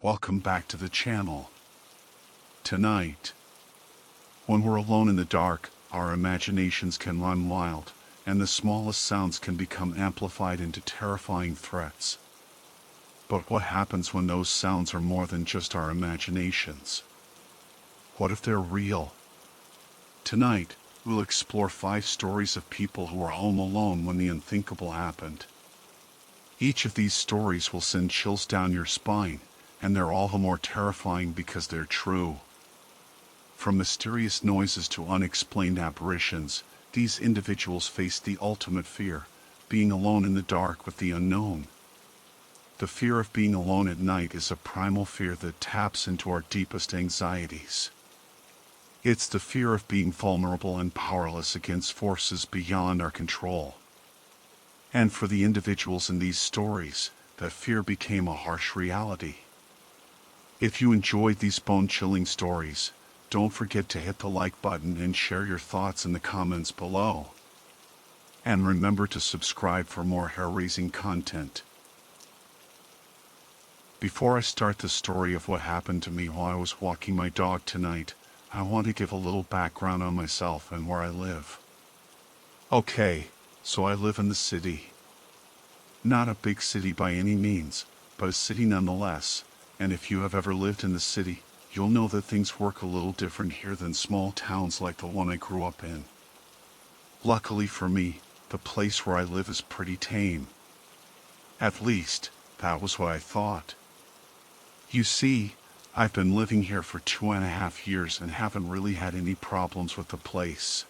Welcome back to the channel. Tonight, when we're alone in the dark, our imaginations can run wild, and the smallest sounds can become amplified into terrifying threats. But what happens when those sounds are more than just our imaginations? What if they're real? Tonight, we'll explore 5 stories of people who were home alone when the unthinkable happened. Each of these stories will send chills down your spine, and they're all the more terrifying because they're true. From mysterious noises to unexplained apparitions, these individuals faced the ultimate fear, being alone in the dark with the unknown. The fear of being alone at night is a primal fear that taps into our deepest anxieties. It's the fear of being vulnerable and powerless against forces beyond our control. And for the individuals in these stories, that fear became a harsh reality. If you enjoyed these bone-chilling stories, don't forget to hit the like button and share your thoughts in the comments below. And remember to subscribe for more hair-raising content. Before I start the story of what happened to me while I was walking my dog tonight, I want to give a little background on myself and where I live. Okay, so I live in the city. Not a big city by any means, but a city nonetheless. And if you have ever lived in the city, you'll know that things work a little different here than small towns like the one I grew up in. Luckily for me, the place where I live is pretty tame. At least, that was what I thought. You see, I've been living here for 2.5 years and haven't really had any problems with the place.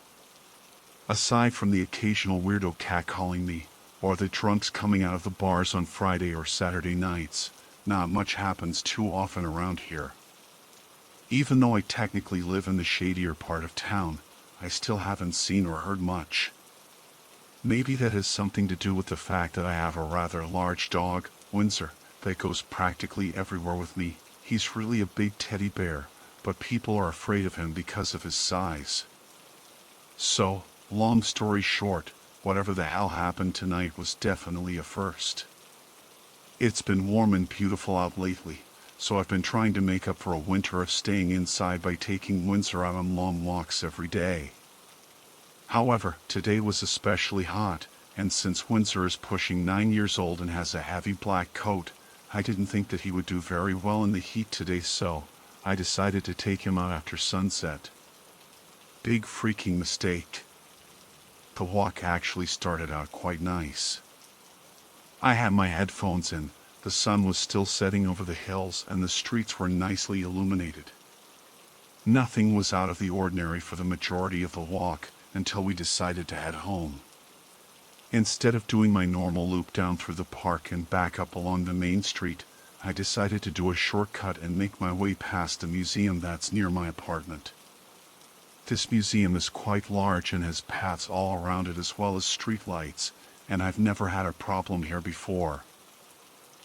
Aside from the occasional weirdo cat calling me, or the drunks coming out of the bars on Friday or Saturday nights, not much happens too often around here. Even though I technically live in the shadier part of town, I still haven't seen or heard much. Maybe that has something to do with the fact that I have a rather large dog, Windsor, that goes practically everywhere with me. He's really a big teddy bear, but people are afraid of him because of his size. So, long story short, whatever the hell happened tonight was definitely a first. It's been warm and beautiful out lately, so I've been trying to make up for a winter of staying inside by taking Windsor out on long walks every day. However, today was especially hot, and since Windsor is pushing 9 years old and has a heavy black coat, I didn't think that he would do very well in the heat today, so I decided to take him out after sunset. Big freaking mistake. The walk actually started out quite nice. I had my headphones in, the sun was still setting over the hills and the streets were nicely illuminated. Nothing was out of the ordinary for the majority of the walk until we decided to head home. Instead of doing my normal loop down through the park and back up along the main street, I decided to do a shortcut and make my way past the museum that's near my apartment. This museum is quite large and has paths all around it as well as street lights, and I've never had a problem here before.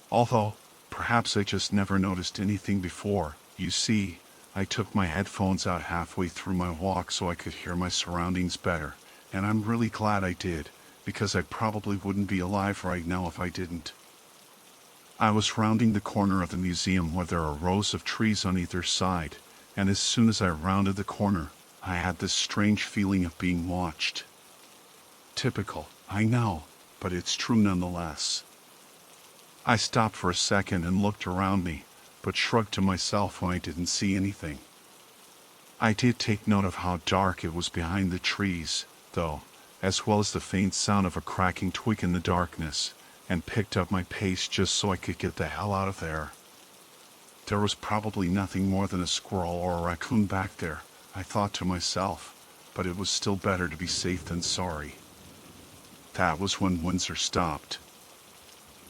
Although, perhaps I just never noticed anything before. You see, I took my headphones out halfway through my walk so I could hear my surroundings better, and I'm really glad I did, because I probably wouldn't be alive right now if I didn't. I was rounding the corner of the museum where there are rows of trees on either side, and as soon as I rounded the corner, I had this strange feeling of being watched. Typical, I know, but it's true nonetheless. I stopped for a second and looked around me, but shrugged to myself when I didn't see anything. I did take note of how dark it was behind the trees, though, as well as the faint sound of a cracking twig in the darkness, and picked up my pace just so I could get the hell out of there. There was probably nothing more than a squirrel or a raccoon back there, I thought to myself, but it was still better to be safe than sorry. That was when Windsor stopped.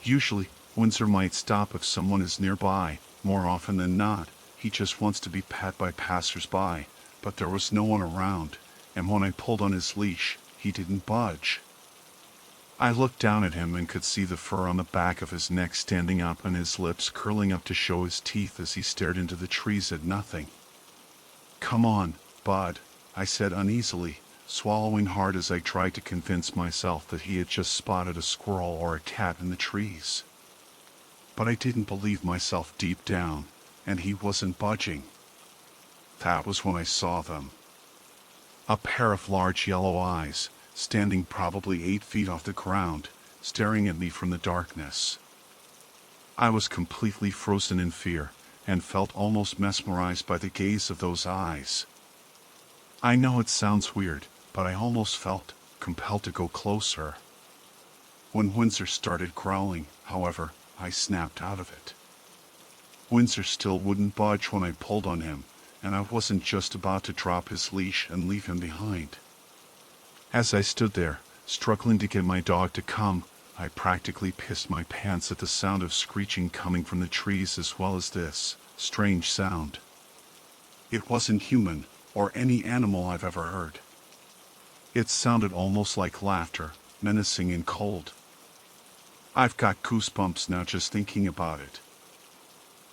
Usually, Windsor might stop if someone is nearby. More often than not, he just wants to be pet by passers-by, but there was no one around, and when I pulled on his leash, he didn't budge. I looked down at him and could see the fur on the back of his neck standing up and his lips curling up to show his teeth as he stared into the trees at nothing. "Come on, bud," I said uneasily, swallowing hard as I tried to convince myself that he had just spotted a squirrel or a cat in the trees. but I didn't believe myself deep down, and he wasn't budging. That was when I saw them. A pair of large yellow eyes, standing probably 8 feet off the ground, staring at me from the darkness. I was completely frozen in fear, and felt almost mesmerized by the gaze of those eyes. I know it sounds weird, but I almost felt compelled to go closer. When Windsor started growling, however, I snapped out of it. Windsor still wouldn't budge when I pulled on him, and I wasn't just about to drop his leash and leave him behind. As I stood there, struggling to get my dog to come, I practically pissed my pants at the sound of screeching coming from the trees as well as this strange sound. It wasn't human, or any animal I've ever heard. It sounded almost like laughter, menacing and cold. I've got goosebumps now just thinking about it.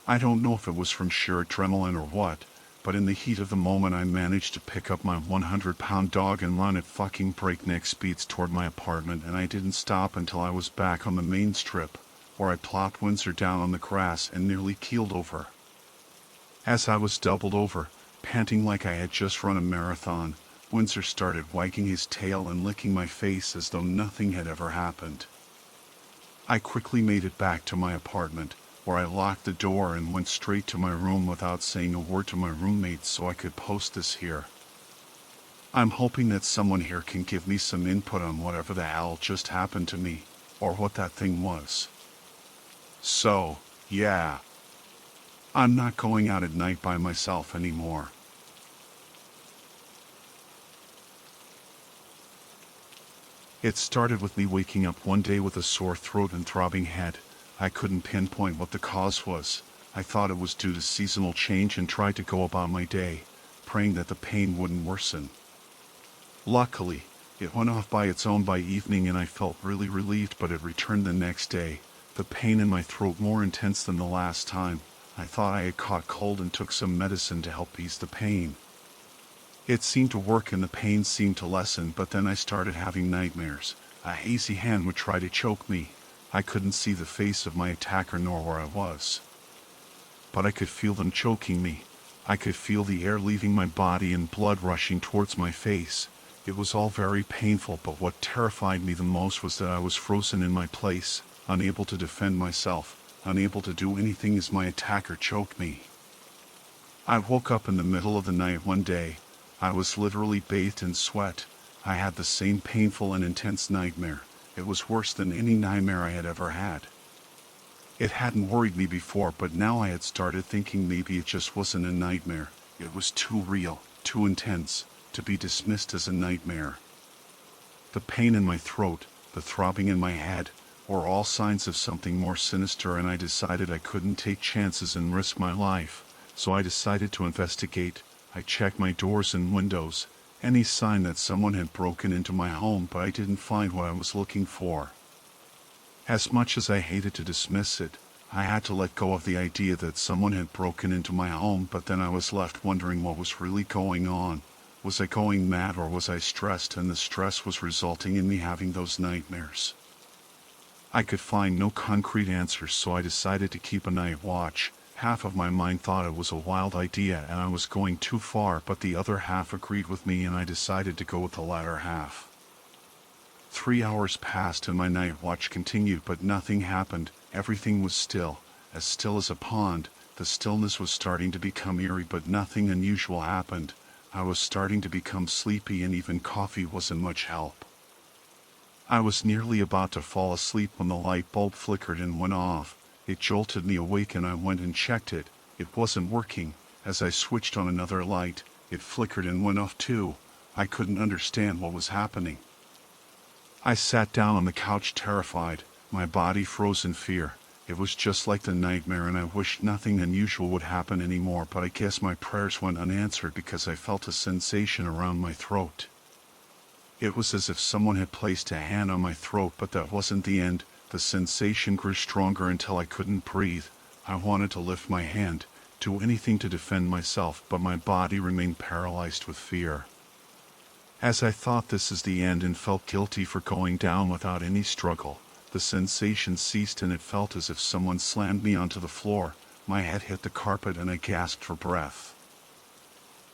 I don't know if it was from sheer adrenaline or what, but in the heat of the moment I managed to pick up my 100-pound dog and run at fucking breakneck speeds toward my apartment, and I didn't stop until I was back on the main strip, where I plopped Windsor down on the grass and nearly keeled over. As I was doubled over, panting like I had just run a marathon, Windsor started wagging his tail and licking my face as though nothing had ever happened. I quickly made it back to my apartment, where I locked the door and went straight to my room without saying a word to my roommates so I could post this here. I'm hoping that someone here can give me some input on whatever the hell just happened to me, or what that thing was. So, yeah. I'm not going out at night by myself anymore. It started with me waking up one day with a sore throat and throbbing head. I couldn't pinpoint what the cause was. I thought it was due to seasonal change and tried to go about my day, praying that the pain wouldn't worsen. Luckily, it went off by its own by evening and I felt really relieved, but it returned the next day, the pain in my throat more intense than the last time. I thought I had caught cold and took some medicine to help ease the pain. It seemed to work and the pain seemed to lessen, but then I started having nightmares. A hazy hand would try to choke me. I couldn't see the face of my attacker nor where I was. But I could feel them choking me. I could feel the air leaving my body and blood rushing towards my face. It was all very painful, but what terrified me the most was that I was frozen in my place, unable to defend myself, unable to do anything as my attacker choked me. I woke up in the middle of the night one day. I was literally bathed in sweat. I had the same painful and intense nightmare. It was worse than any nightmare I had ever had. It hadn't worried me before, but now I had started thinking maybe it just wasn't a nightmare. It was too real, too intense, to be dismissed as a nightmare. The pain in my throat, the throbbing in my head, were all signs of something more sinister, and I decided I couldn't take chances and risk my life, so I decided to investigate. I checked my doors and windows, any sign that someone had broken into my home, but I didn't find what I was looking for. As much as I hated to dismiss it, I had to let go of the idea that someone had broken into my home, but then I was left wondering what was really going on. Was I going mad, or was I stressed, and the stress was resulting in me having those nightmares? I could find no concrete answers, so I decided to keep a night watch. Half of my mind thought it was a wild idea and I was going too far, but the other half agreed with me and I decided to go with the latter half. 3 hours passed and my night watch continued, but nothing happened. Everything was still as a pond. The stillness was starting to become eerie, but nothing unusual happened. I was starting to become sleepy and even coffee wasn't much help. I was nearly about to fall asleep when the light bulb flickered and went off. It jolted me awake and I went and checked it. It wasn't working. As I switched on another light, it flickered and went off too. I couldn't understand what was happening. I sat down on the couch terrified, my body froze in fear. It was just like the nightmare and I wished nothing unusual would happen anymore, but I guess my prayers went unanswered because I felt a sensation around my throat. It was as if someone had placed a hand on my throat, but that wasn't the end. The sensation grew stronger until I couldn't breathe. I wanted to lift my hand, do anything to defend myself, but my body remained paralyzed with fear. As I thought this is the end and felt guilty for going down without any struggle, The sensation ceased and it felt as if someone slammed me onto the floor. My head hit the carpet and I gasped for breath.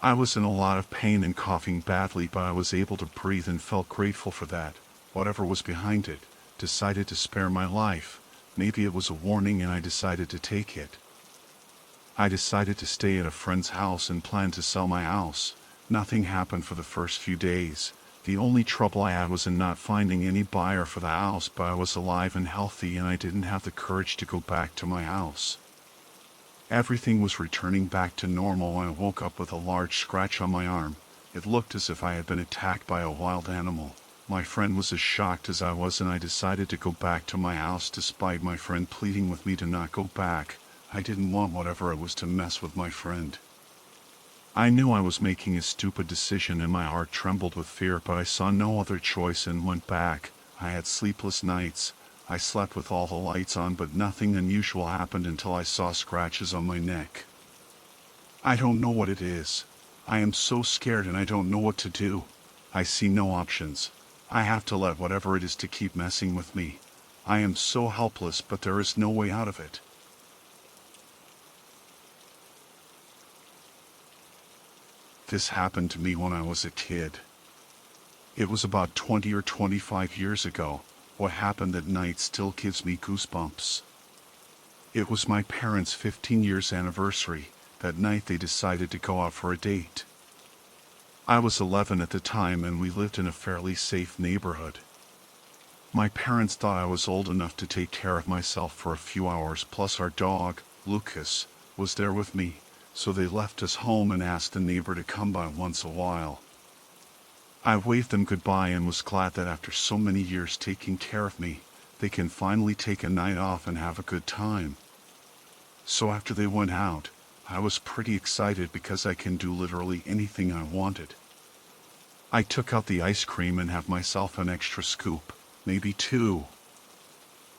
I was in a lot of pain and coughing badly, but I was able to breathe and felt grateful for that. Whatever was behind it decided to spare my life. Maybe it was a warning and I decided to take it. I decided to stay at a friend's house and planned to sell my house. Nothing happened for the first few days. The only trouble I had was in not finding any buyer for the house, but I was alive and healthy and I didn't have the courage to go back to my house. Everything was returning back to normal when I woke up with a large scratch on my arm. It looked as if I had been attacked by a wild animal. My friend was as shocked as I was and I decided to go back to my house despite my friend pleading with me to not go back. I didn't want whatever it was to mess with my friend. I knew I was making a stupid decision and my heart trembled with fear, but I saw no other choice and went back. I had sleepless nights. I slept with all the lights on, but nothing unusual happened until I saw scratches on my neck. I don't know what it is. I am so scared and I don't know what to do. I see no options. I have to let whatever it is to keep messing with me. I am so helpless, but there is no way out of it. This happened to me when I was a kid. It was about 20 or 25 years ago. What happened that night still gives me goosebumps. It was my parents' 15 years anniversary. That night they decided to go out for a date. I was 11 at the time and we lived in a fairly safe neighborhood. My parents thought I was old enough to take care of myself for a few hours, plus our dog, Lucas, was there with me. So they left us home and asked the neighbor to come by once a while. I waved them goodbye and was glad that after so many years taking care of me, they can finally take a night off and have a good time. So after they went out, I was pretty excited because I can do literally anything I wanted. I took out the ice cream and have myself an extra scoop, maybe two.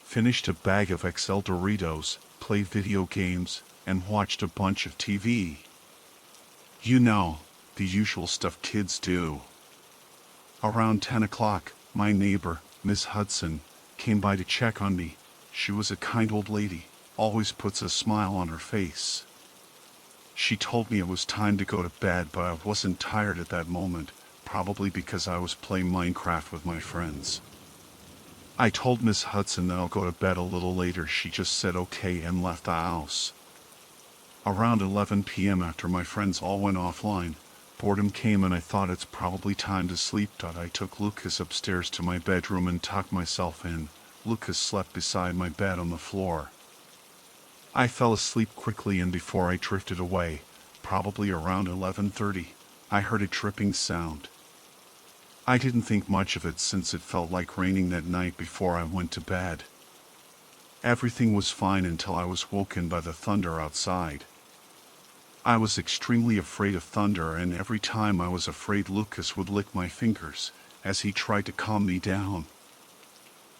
Finished a bag of XL Doritos, played video games, and watched a bunch of TV. You know, the usual stuff kids do. Around 10 o'clock, my neighbor, Miss Hudson, came by to check on me. She was a kind old lady, always puts a smile on her face. She told me it was time to go to bed, but I wasn't tired at that moment, probably because I was playing Minecraft with my friends. I told Miss Hudson that I'll go to bed a little later. She just said okay and left the house. Around 11 p.m. after my friends all went offline, boredom came and I thought it's probably time to sleep. I took Lucas upstairs to my bedroom and tucked myself in. Lucas slept beside my bed on the floor. I fell asleep quickly and before I drifted away, probably around 11:30, I heard a dripping sound. I didn't think much of it since it felt like raining that night before I went to bed. Everything was fine until I was woken by the thunder outside. I was extremely afraid of thunder, and every time I was afraid Lucas would lick my fingers as he tried to calm me down.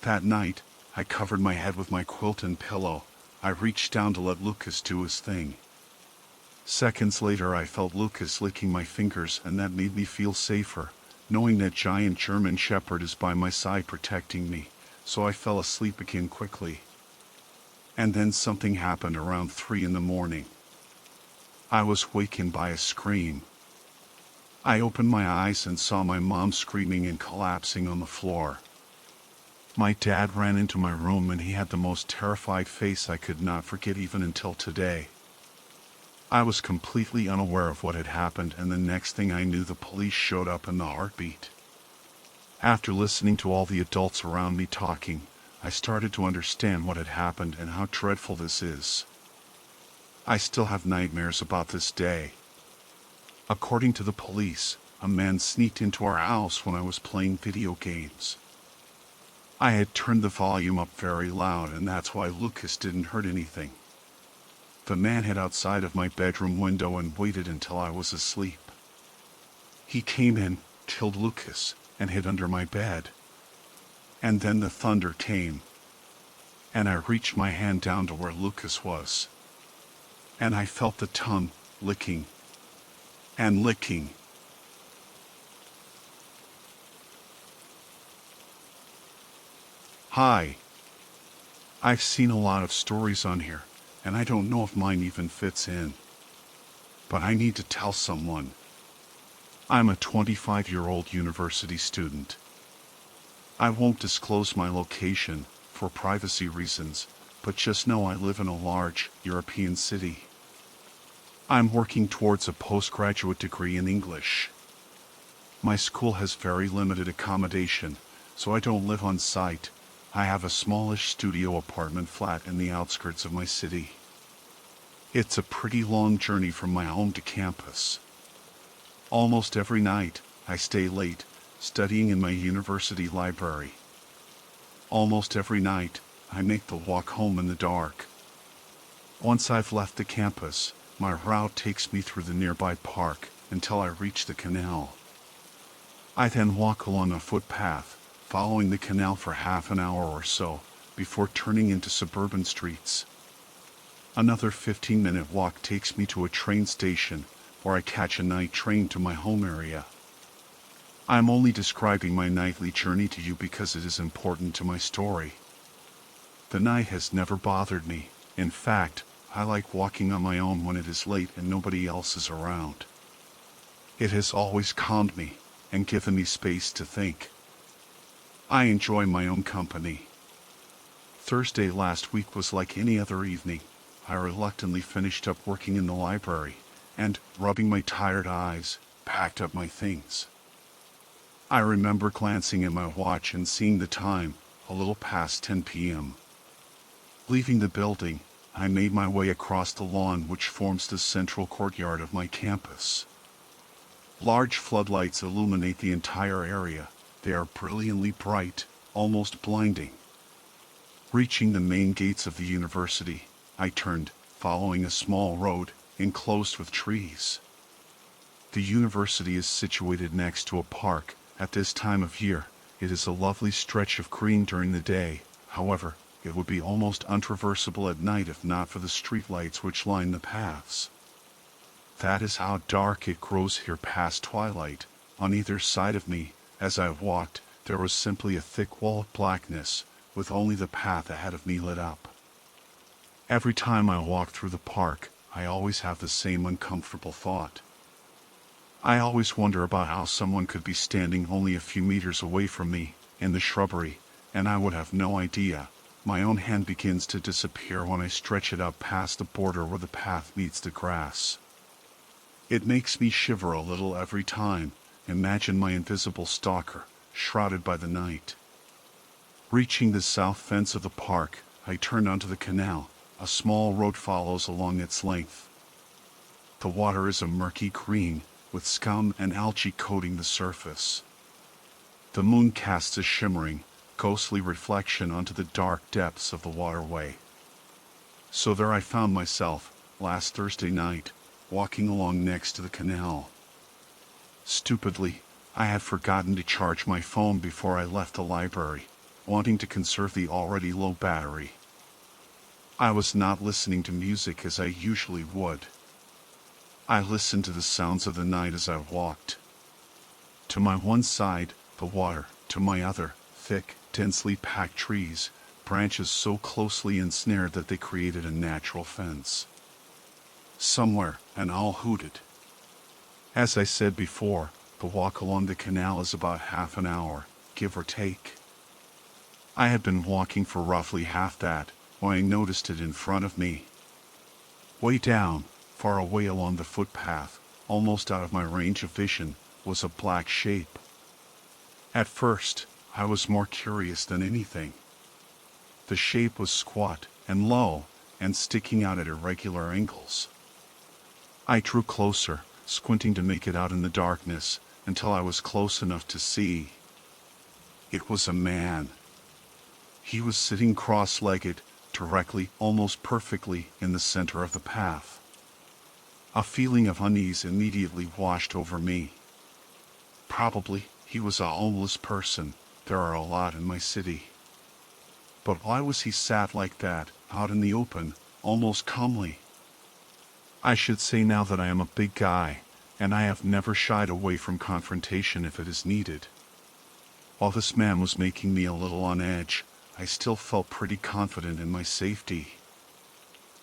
That night, I covered my head with my quilt and pillow. I reached down to let Lucas do his thing. Seconds later I felt Lucas licking my fingers, and that made me feel safer, knowing that giant German Shepherd is by my side protecting me, so I fell asleep again quickly. And then something happened around 3 in the morning. I was wakened by a scream. I opened my eyes and saw my mom screaming and collapsing on the floor. My dad ran into my room and he had the most terrified face I could not forget even until today. I was completely unaware of what had happened, and the next thing I knew the police showed up in the heartbeat. After listening to all the adults around me talking, I started to understand what had happened and how dreadful this is. I still have nightmares about this day. According to the police, a man sneaked into our house when I was playing video games. I had turned the volume up very loud, and that's why Lucas didn't hurt anything. The man hid outside of my bedroom window and waited until I was asleep. He came in, killed Lucas, and hid under my bed. And then the thunder came. And I reached my hand down to where Lucas was. And I felt the tongue licking and licking. Hi, I've seen a lot of stories on here, and I don't know if mine even fits in. But I need to tell someone. I'm a 25-year-old university student. I won't disclose my location for privacy reasons, but just know I live in a large European city. I'm working towards a postgraduate degree in English. My school has very limited accommodation, so I don't live on site. I have a smallish studio apartment flat in the outskirts of my city. It's a pretty long journey from my home to campus. Almost every night, I stay late, studying in my university library. Almost every night, I make the walk home in the dark. Once I've left the campus, my route takes me through the nearby park until I reach the canal. I then walk along a footpath, following the canal for half an hour or so, before turning into suburban streets. Another 15-minute walk takes me to a train station, where I catch a night train to my home area. I'm only describing my nightly journey to you because it is important to my story. The night has never bothered me. In fact, I like walking on my own when it is late and nobody else is around. It has always calmed me and given me space to think. I enjoy my own company. Thursday last week was like any other evening. I reluctantly finished up working in the library and, rubbing my tired eyes, packed up my things. I remember glancing at my watch and seeing the time, a little past 10 p.m. Leaving the building, I made my way across the lawn which forms the central courtyard of my campus. Large floodlights illuminate the entire area. They are brilliantly bright, almost blinding. Reaching the main gates of the university, I turned, following a small road, enclosed with trees. The university is situated next to a park. At this time of year, it is a lovely stretch of green during the day. However, it would be almost untraversable at night if not for the streetlights which line the paths. That is how dark it grows here past twilight. On either side of me, as I walked, there was simply a thick wall of blackness, with only the path ahead of me lit up. Every time I walk through the park, I always have the same uncomfortable thought. I always wonder about how someone could be standing only a few meters away from me, in the shrubbery, and I would have no idea. My own hand begins to disappear when I stretch it up past the border where the path meets the grass. It makes me shiver a little every time. Imagine my invisible stalker, shrouded by the night. Reaching the south fence of the park, I turn onto the canal. A small road follows along its length. The water is a murky green, with scum and algae coating the surface. The moon casts a shimmering, ghostly reflection onto the dark depths of the waterway. So there I found myself, last Thursday night, walking along next to the canal. Stupidly, I had forgotten to charge my phone before I left the library, wanting to conserve the already low battery. I was not listening to music as I usually would. I listened to the sounds of the night as I walked. To my one side, the water, to my other, thick, densely packed trees, branches so closely ensnared that they created a natural fence. Somewhere, an owl hooted. As I said before, the walk along the canal is about half an hour, give or take. I had been walking for roughly half that, when I noticed it in front of me. Way down, far away along the footpath, almost out of my range of vision, was a black shape. At first, I was more curious than anything. The shape was squat and low, and sticking out at irregular angles. I drew closer, squinting to make it out in the darkness, until I was close enough to see. It was a man. He was sitting cross-legged, directly, almost perfectly, in the center of the path. A feeling of unease immediately washed over me. Probably, he was a homeless person. There are a lot in my city. But why was he sat like that, out in the open, almost calmly? I should say now that I am a big guy, and I have never shied away from confrontation if it is needed. While this man was making me a little on edge, I still felt pretty confident in my safety.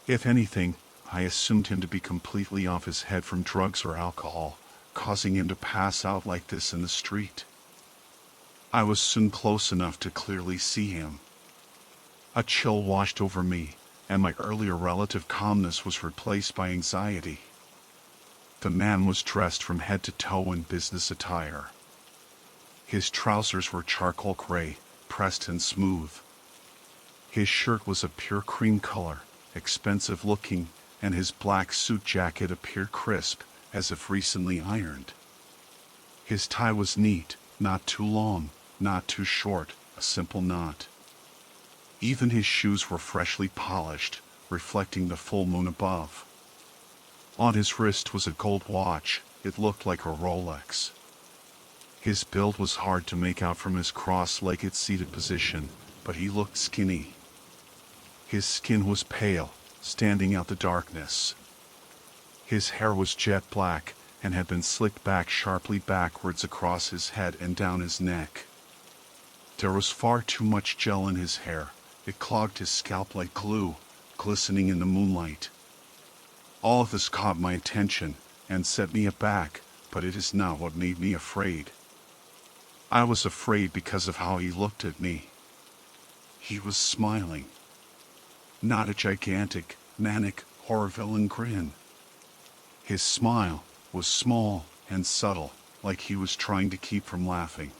If anything, I assumed him to be completely off his head from drugs or alcohol, causing him to pass out like this in the street. I was soon close enough to clearly see him. A chill washed over me, and my earlier relative calmness was replaced by anxiety. The man was dressed from head to toe in business attire. His trousers were charcoal gray, pressed and smooth. His shirt was a pure cream color, expensive looking, and his black suit jacket appeared crisp, as if recently ironed. His tie was neat, not too long, not too short, a simple knot. Even his shoes were freshly polished, reflecting the full moon above. On his wrist was a gold watch. It looked like a Rolex. His build was hard to make out from his cross-legged seated position, but he looked skinny. His skin was pale, standing out the darkness. His hair was jet black and had been slicked back sharply backwards across his head and down his neck. There was far too much gel in his hair. It clogged his scalp like glue, glistening in the moonlight. All of this caught my attention and set me aback, but it is not what made me afraid. I was afraid because of how he looked at me. He was smiling. Not a gigantic, manic, horror villain grin. His smile was small and subtle, like he was trying to keep from laughing.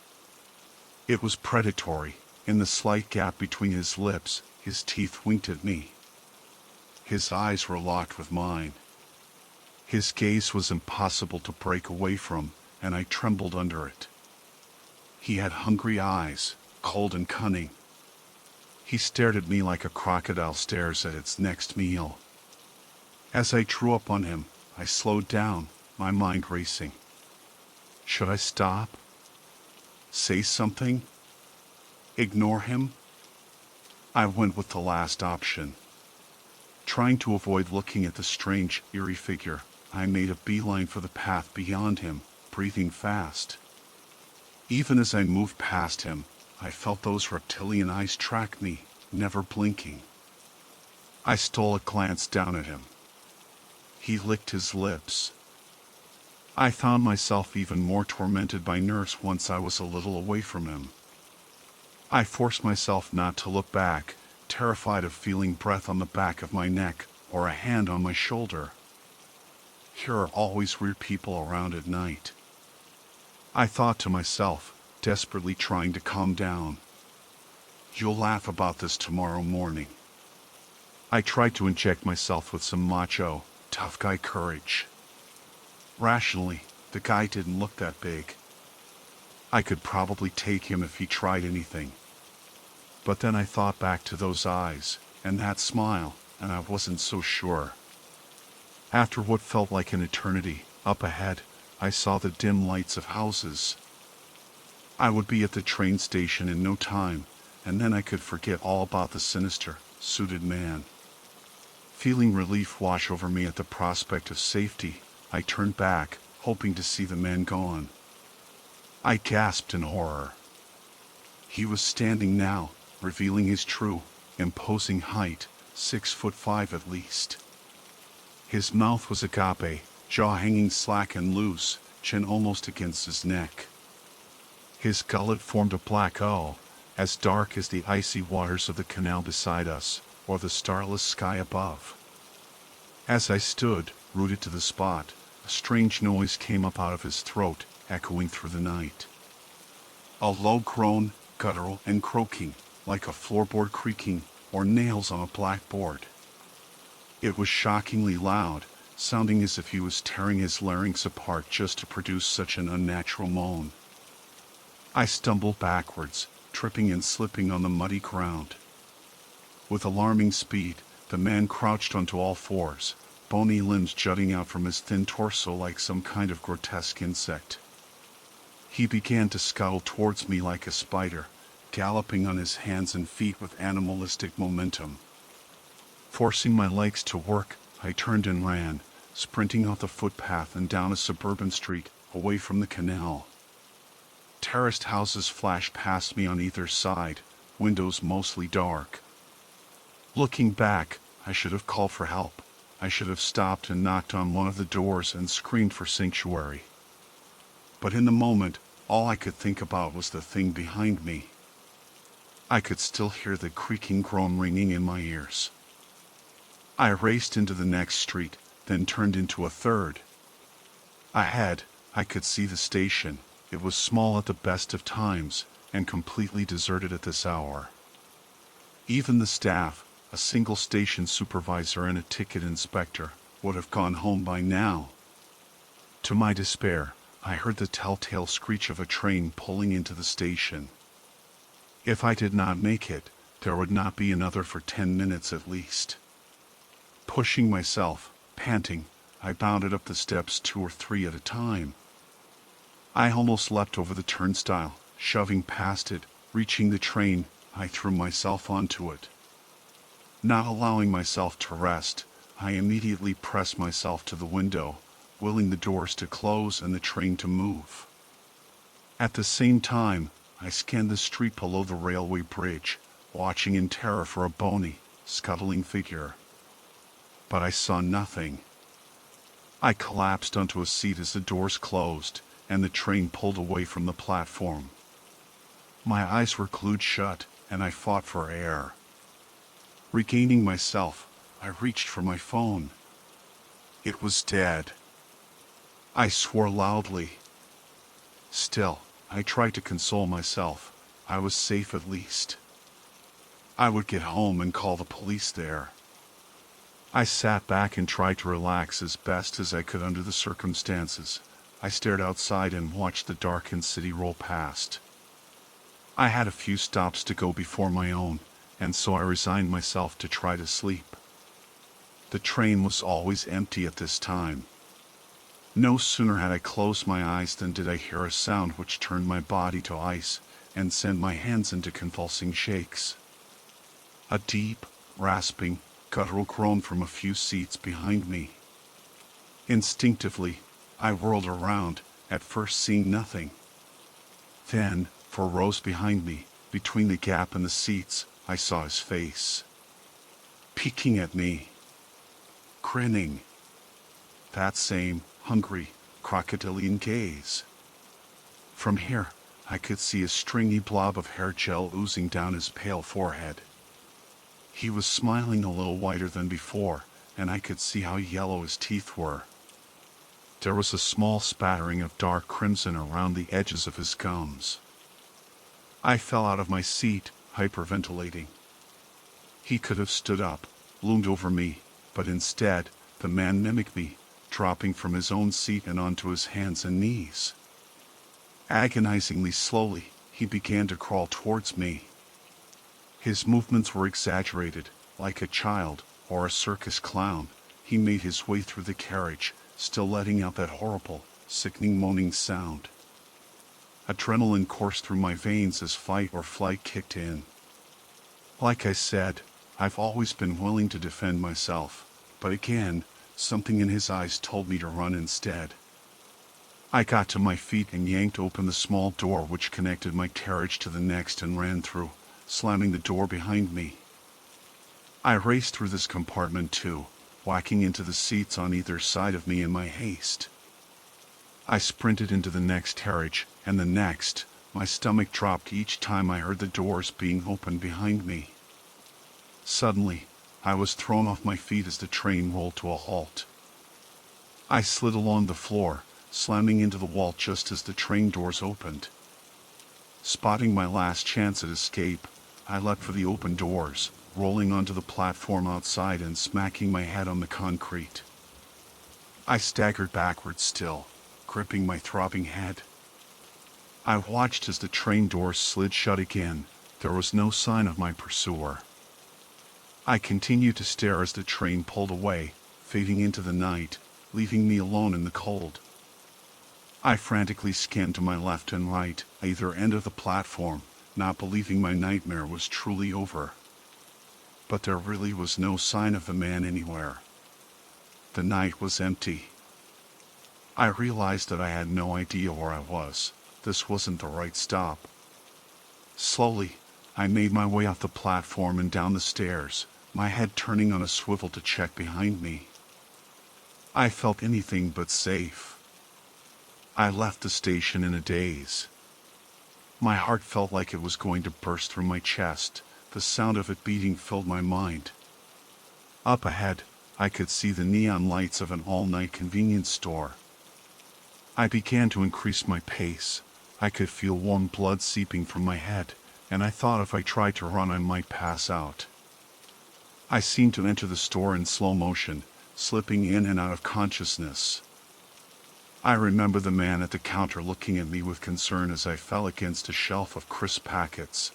It was predatory. In the slight gap between his lips, his teeth winked at me. His eyes were locked with mine. His gaze was impossible to break away from, and I trembled under it. He had hungry eyes, cold and cunning. He stared at me like a crocodile stares at its next meal. As I drew up on him, I slowed down, my mind racing. Should I stop? Say something? Ignore him? I went with the last option. Trying to avoid looking at the strange, eerie figure, I made a beeline for the path beyond him, breathing fast. Even as I moved past him, I felt those reptilian eyes track me, never blinking. I stole a glance down at him. He licked his lips. I found myself even more tormented by Nurse once I was a little away from him. I forced myself not to look back, terrified of feeling breath on the back of my neck or a hand on my shoulder. Here are always weird people around at night. I thought to myself, desperately trying to calm down. You'll laugh about this tomorrow morning. I tried to inject myself with some macho, tough guy courage. Rationally, the guy didn't look that big. I could probably take him if he tried anything. But then I thought back to those eyes, and that smile, and I wasn't so sure. After what felt like an eternity, up ahead, I saw the dim lights of houses. I would be at the train station in no time, and then I could forget all about the sinister, suited man. Feeling relief wash over me at the prospect of safety, I turned back, hoping to see the man gone. I gasped in horror. He was standing now, revealing his true, imposing height, 6'5" at least. His mouth was agape, jaw hanging slack and loose, chin almost against his neck. His gullet formed a black O, as dark as the icy waters of the canal beside us, or the starless sky above. As I stood, rooted to the spot, a strange noise came up out of his throat, echoing through the night. A low groan, guttural and croaking, like a floorboard creaking, or nails on a blackboard. It was shockingly loud, sounding as if he was tearing his larynx apart just to produce such an unnatural moan. I stumbled backwards, tripping and slipping on the muddy ground. With alarming speed, the man crouched onto all fours, bony limbs jutting out from his thin torso like some kind of grotesque insect. He began to scuttle towards me like a spider, galloping on his hands and feet with animalistic momentum. Forcing my legs to work, I turned and ran, sprinting off the footpath and down a suburban street, away from the canal. Terraced houses flashed past me on either side, windows mostly dark. Looking back, I should have called for help. I should have stopped and knocked on one of the doors and screamed for sanctuary. But in the moment, all I could think about was the thing behind me. I could still hear the creaking groan ringing in my ears. I raced into the next street, then turned into a third. Ahead, I could see the station. It was small at the best of times, and completely deserted at this hour. Even the staff, a single station supervisor and a ticket inspector, would have gone home by now. To my despair, I heard the telltale screech of a train pulling into the station. If I did not make it, there would not be another for 10 minutes at least. Pushing myself, panting, I bounded up the steps 2 or 3 at a time. I almost leapt over the turnstile, shoving past it. Reaching the train, I threw myself onto it. Not allowing myself to rest, I immediately pressed myself to the window, willing the doors to close and the train to move. At the same time, I scanned the street below the railway bridge, watching in terror for a bony, scuttling figure. But I saw nothing. I collapsed onto a seat as the doors closed, and the train pulled away from the platform. My eyes were glued shut, and I fought for air. Regaining myself, I reached for my phone. It was dead. I swore loudly. Still, I tried to console myself. I was safe at least. I would get home and call the police there. I sat back and tried to relax as best as I could under the circumstances. I stared outside and watched the darkened city roll past. I had a few stops to go before my own, and so I resigned myself to try to sleep. The train was always empty at this time. No sooner had I closed my eyes than did I hear a sound which turned my body to ice and sent my hands into convulsing shakes. A deep, rasping, guttural groan from a few seats behind me. Instinctively, I whirled around, at first seeing nothing. Then, for rows behind me, between the gap and the seats, I saw his face. Peeking at me. Grinning. That same, hungry, crocodilian gaze. From here, I could see a stringy blob of hair gel oozing down his pale forehead. He was smiling a little wider than before, and I could see how yellow his teeth were. There was a small spattering of dark crimson around the edges of his gums. I fell out of my seat, hyperventilating. He could have stood up, loomed over me, but instead, the man mimicked me, dropping from his own seat and onto his hands and knees. Agonizingly slowly, he began to crawl towards me. His movements were exaggerated, like a child or a circus clown. He made his way through the carriage, still letting out that horrible, sickening moaning sound. Adrenaline coursed through my veins as fight or flight kicked in. Like I said, I've always been willing to defend myself, but again, something in his eyes told me to run instead. I got to my feet and yanked open the small door which connected my carriage to the next and ran through, slamming the door behind me. I raced through this compartment too, whacking into the seats on either side of me in my haste. I sprinted into the next carriage, and the next. My stomach dropped each time I heard the doors being opened behind me. Suddenly, I was thrown off my feet as the train rolled to a halt. I slid along the floor, slamming into the wall just as the train doors opened. Spotting my last chance at escape, I leapt for the open doors, rolling onto the platform outside and smacking my head on the concrete. I staggered backward still, gripping my throbbing head. I watched as the train doors slid shut again. There was no sign of my pursuer. I continued to stare as the train pulled away, fading into the night, leaving me alone in the cold. I frantically scanned to my left and right, either end of the platform, not believing my nightmare was truly over. But there really was no sign of the man anywhere. The night was empty. I realized that I had no idea where I was. This wasn't the right stop. Slowly, I made my way up the platform and down the stairs, my head turning on a swivel to check behind me. I felt anything but safe. I left the station in a daze. My heart felt like it was going to burst through my chest. The sound of it beating filled my mind. Up ahead, I could see the neon lights of an all-night convenience store. I began to increase my pace. I could feel warm blood seeping from my head, and I thought if I tried to run I might pass out. I seemed to enter the store in slow motion, slipping in and out of consciousness. I remember the man at the counter looking at me with concern as I fell against a shelf of crisp packets.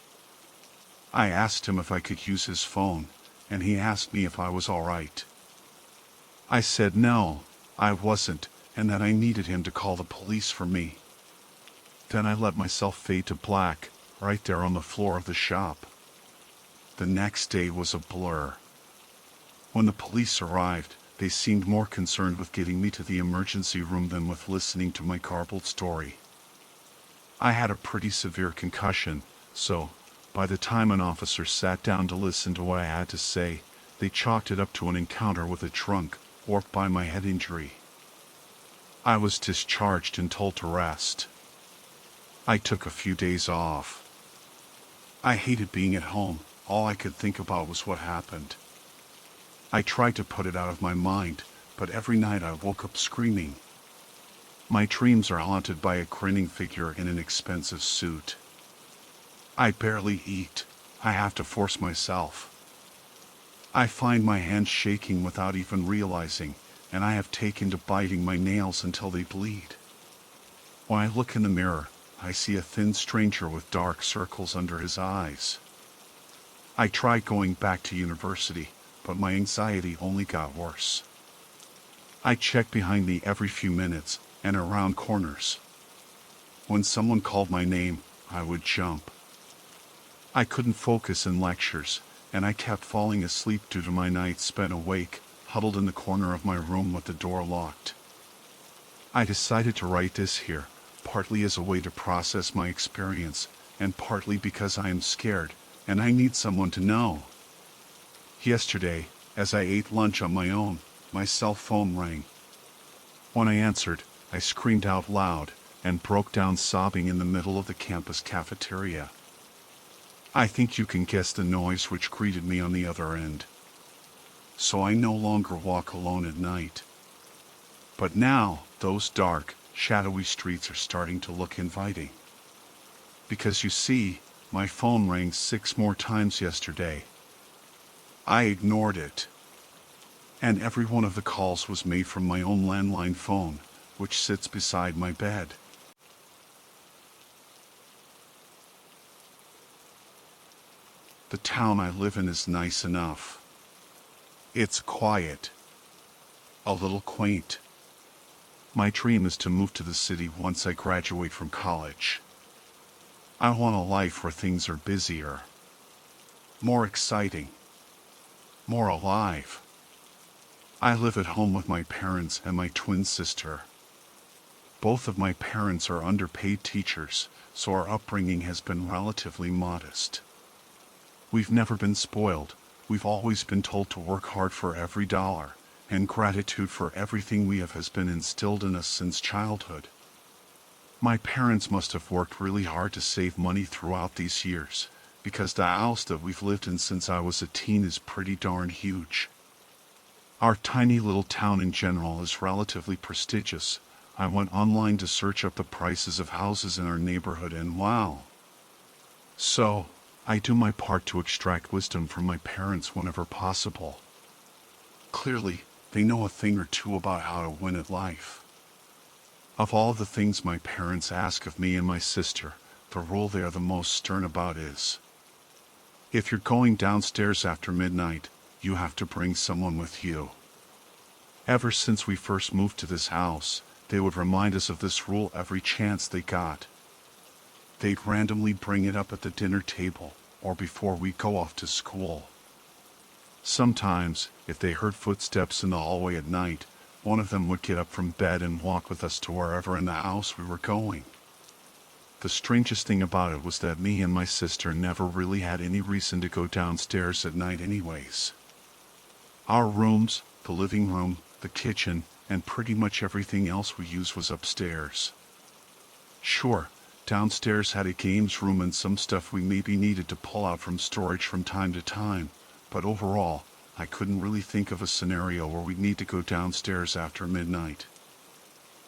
I asked him if I could use his phone, and he asked me if I was all right. I said no, I wasn't, and that I needed him to call the police for me. Then I let myself fade to black, right there on the floor of the shop. The next day was a blur. When the police arrived, they seemed more concerned with getting me to the emergency room than with listening to my garbled story. I had a pretty severe concussion, so, by the time an officer sat down to listen to what I had to say, they chalked it up to an encounter with a trunk, warped by my head injury. I was discharged and told to rest. I took a few days off. I hated being at home. All I could think about was what happened. I tried to put it out of my mind, but every night I woke up screaming. My dreams are haunted by a grinning figure in an expensive suit. I barely eat. I have to force myself. I find my hands shaking without even realizing, and I have taken to biting my nails until they bleed. When I look in the mirror, I see a thin stranger with dark circles under his eyes. I tried going back to university, but my anxiety only got worse. I checked behind me every few minutes and around corners. When someone called my name, I would jump. I couldn't focus in lectures, and I kept falling asleep due to my nights spent awake, huddled in the corner of my room with the door locked. I decided to write this here, partly as a way to process my experience, and partly because I am scared, and I need someone to know. Yesterday, as I ate lunch on my own, my cell phone rang. When I answered, I screamed out loud and broke down sobbing in the middle of the campus cafeteria. I think you can guess the noise which greeted me on the other end. So I no longer walk alone at night. But now, those dark, shadowy streets are starting to look inviting. Because you see, my phone rang 6 more times yesterday. I ignored it. And every one of the calls was made from my own landline phone, which sits beside my bed. The town I live in is nice enough. It's quiet. A little quaint. My dream is to move to the city once I graduate from college. I want a life where things are busier, more exciting, more alive. I live at home with my parents and my twin sister. Both of my parents are underpaid teachers, so our upbringing has been relatively modest. We've never been spoiled. We've always been told to work hard for every dollar, and gratitude for everything we have has been instilled in us since childhood. My parents must have worked really hard to save money throughout these years, because the house that we've lived in since I was a teen is pretty darn huge. Our tiny little town in general is relatively prestigious. I went online to search up the prices of houses in our neighborhood and wow. So, I do my part to extract wisdom from my parents whenever possible. Clearly, they know a thing or two about how to win at life. Of all the things my parents ask of me and my sister, the rule they are the most stern about is, if you're going downstairs after midnight, you have to bring someone with you. Ever since we first moved to this house, they would remind us of this rule every chance they got. They'd randomly bring it up at the dinner table, or before we go off to school. Sometimes, if they heard footsteps in the hallway at night, one of them would get up from bed and walk with us to wherever in the house we were going. The strangest thing about it was that me and my sister never really had any reason to go downstairs at night anyways. Our rooms, the living room, the kitchen, and pretty much everything else we used was upstairs. Sure, downstairs had a games room and some stuff we maybe needed to pull out from storage from time to time, but overall, I couldn't really think of a scenario where we'd need to go downstairs after midnight.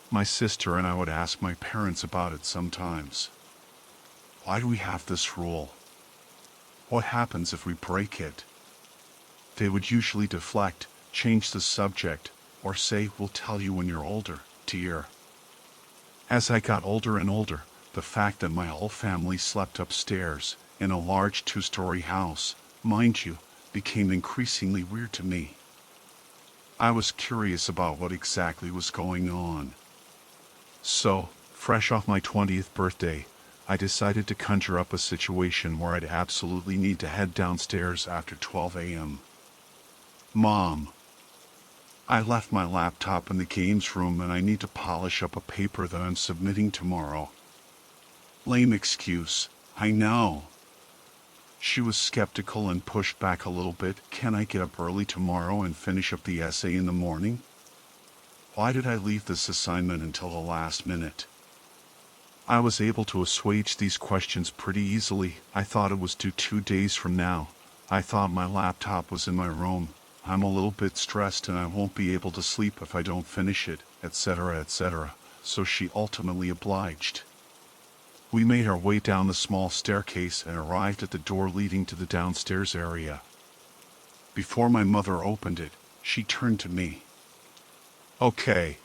My sister and I would ask my parents about it sometimes. Why do we have this rule? What happens if we break it? They would usually deflect, change the subject, or say, "We'll tell you when you're older, dear." As I got older and older, the fact that my whole family slept upstairs, in a large 2-story house, mind you, became increasingly weird to me. I was curious about what exactly was going on. So, fresh off my 20th birthday, I decided to conjure up a situation where I'd absolutely need to head downstairs after 12 a.m. Mom, I left my laptop in the games room and I need to polish up a paper that I'm submitting tomorrow. Lame excuse, I know. She was skeptical and pushed back a little bit. Can I get up early tomorrow and finish up the essay in the morning? Why did I leave this assignment until the last minute? I was able to assuage these questions pretty easily. I thought it was due 2 days from now. I thought my laptop was in my room. I'm a little bit stressed and I won't be able to sleep if I don't finish it, etc., etc. So she ultimately obliged. We made our way down the small staircase and arrived at the door leading to the downstairs area. Before my mother opened it, she turned to me. Okay.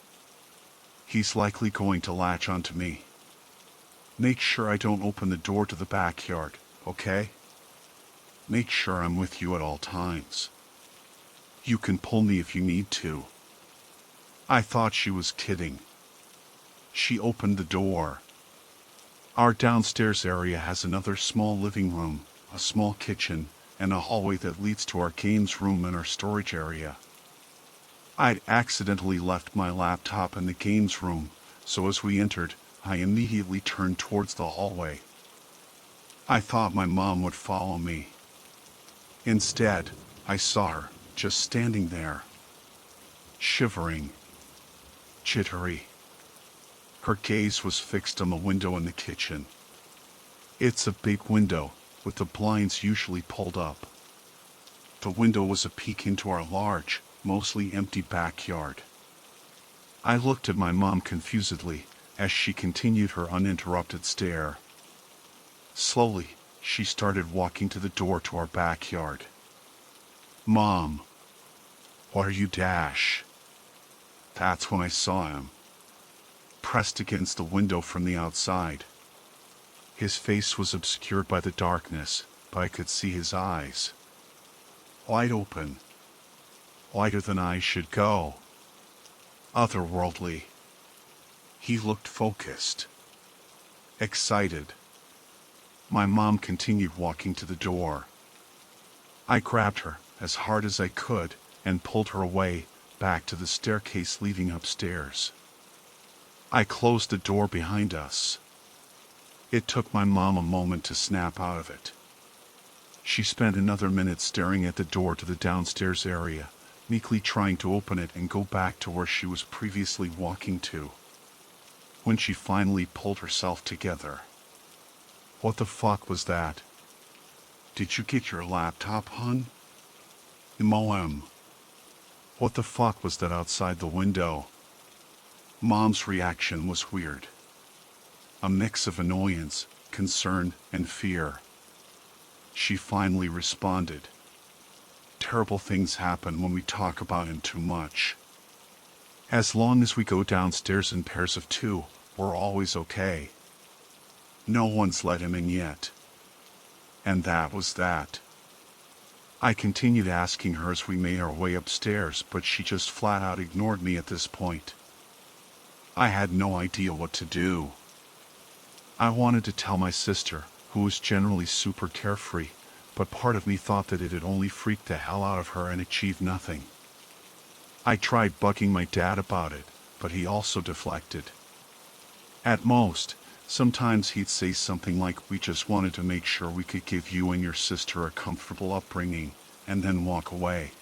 He's likely going to latch onto me. Make sure I don't open the door to the backyard, okay? Make sure I'm with you at all times. You can pull me if you need to. I thought she was kidding. She opened the door. Our downstairs area has another small living room, a small kitchen, and a hallway that leads to our games room and our storage area. I'd accidentally left my laptop in the games room, so as we entered, I immediately turned towards the hallway. I thought my mom would follow me. Instead, I saw her, just standing there. Shivering. Jittery. Her gaze was fixed on the window in the kitchen. It's a big window, with the blinds usually pulled up. The window was a peek into our large, mostly empty backyard. I looked at my mom confusedly, as she continued her uninterrupted stare. Slowly, she started walking to the door to our backyard. Mom, what are you dash? That's when I saw him. Pressed against the window from the outside. His face was obscured by the darkness, but I could see his eyes. Wide open. Wider than eyes should go. Otherworldly. He looked focused. Excited. My mom continued walking to the door. I grabbed her, as hard as I could, and pulled her away, back to the staircase leading upstairs. I closed the door behind us. It took my mom a moment to snap out of it. She spent another minute staring at the door to the downstairs area, meekly trying to open it and go back to where she was previously walking to. When she finally pulled herself together. What the fuck was that? Did you get your laptop, hun? M.O.M. What the fuck was that outside the window? Mom's reaction was weird. A mix of annoyance, concern, and fear. She finally responded. Terrible things happen when we talk about him too much. As long as we go downstairs in pairs of 2, we're always okay. No one's let him in yet. And that was that. I continued asking her as we made our way upstairs, but she just flat out ignored me at this point. I had no idea what to do. I wanted to tell my sister, who was generally super carefree, but part of me thought that it had only freaked the hell out of her and achieved nothing. I tried bugging my dad about it, but he also deflected. At most, Sometimes he'd say something like, "We just wanted to make sure we could give you and your sister a comfortable upbringing," and then walk away.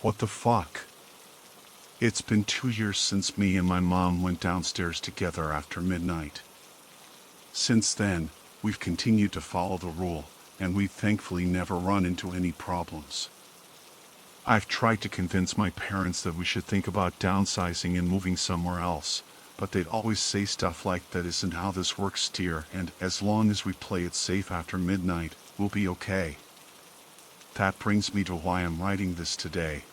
What the fuck? It's been 2 years since me and my mom went downstairs together after midnight. Since then, we've continued to follow the rule, and we've thankfully never run into any problems. I've tried to convince my parents that we should think about downsizing and moving somewhere else, but they'd always say stuff like, "That isn't how this works, dear, and as long as we play it safe after midnight, we'll be okay." That brings me to why I'm writing this today.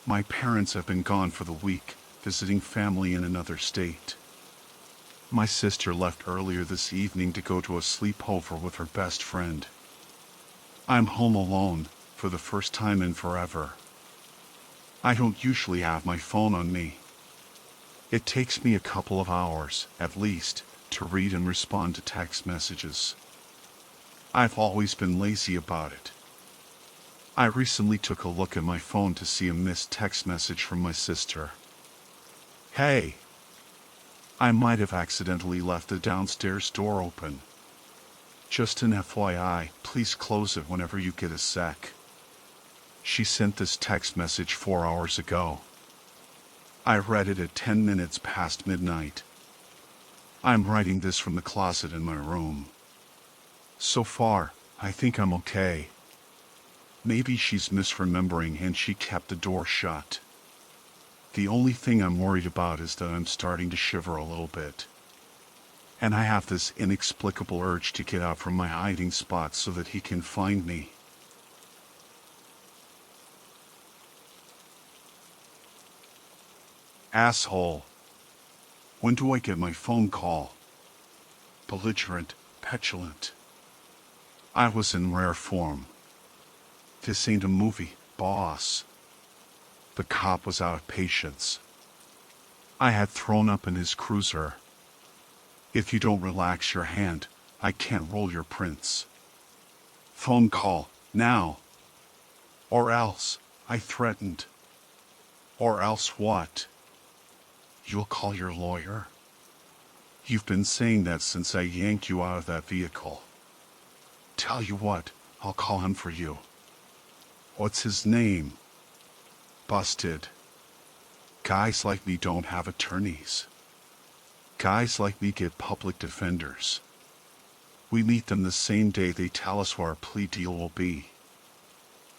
My parents have been gone for the week, visiting family in another state. My sister left earlier this evening to go to a sleepover with her best friend. I'm home alone, for the first time in forever. I don't usually have my phone on me. It takes me a couple of hours, at least, to read and respond to text messages. I've always been lazy about it. I recently took a look at my phone to see a missed text message from my sister. "Hey, I might have accidentally left the downstairs door open. Just an FYI, please close it whenever you get a sec." She sent this text message 4 hours ago. I read it at 10 minutes past midnight. I'm writing this from the closet in my room. So far, I think I'm okay. Maybe she's misremembering and she kept the door shut. The only thing I'm worried about is that I'm starting to shiver a little bit. And I have this inexplicable urge to get out from my hiding spot so that he can find me. Asshole. When do I get my phone call? Belligerent, petulant. I was in rare form. This ain't a movie, boss. The cop was out of patience. I had thrown up in his cruiser. "If you don't relax your hand, I can't roll your prints. Phone call, now. Or else," I threatened. "Or else what? You'll call your lawyer?" "You've been saying that since I yanked you out of that vehicle." "Tell you what, I'll call him for you." "What's his name?" "Busted. Guys like me don't have attorneys. Guys like me get public defenders. We meet them the same day they tell us what our plea deal will be.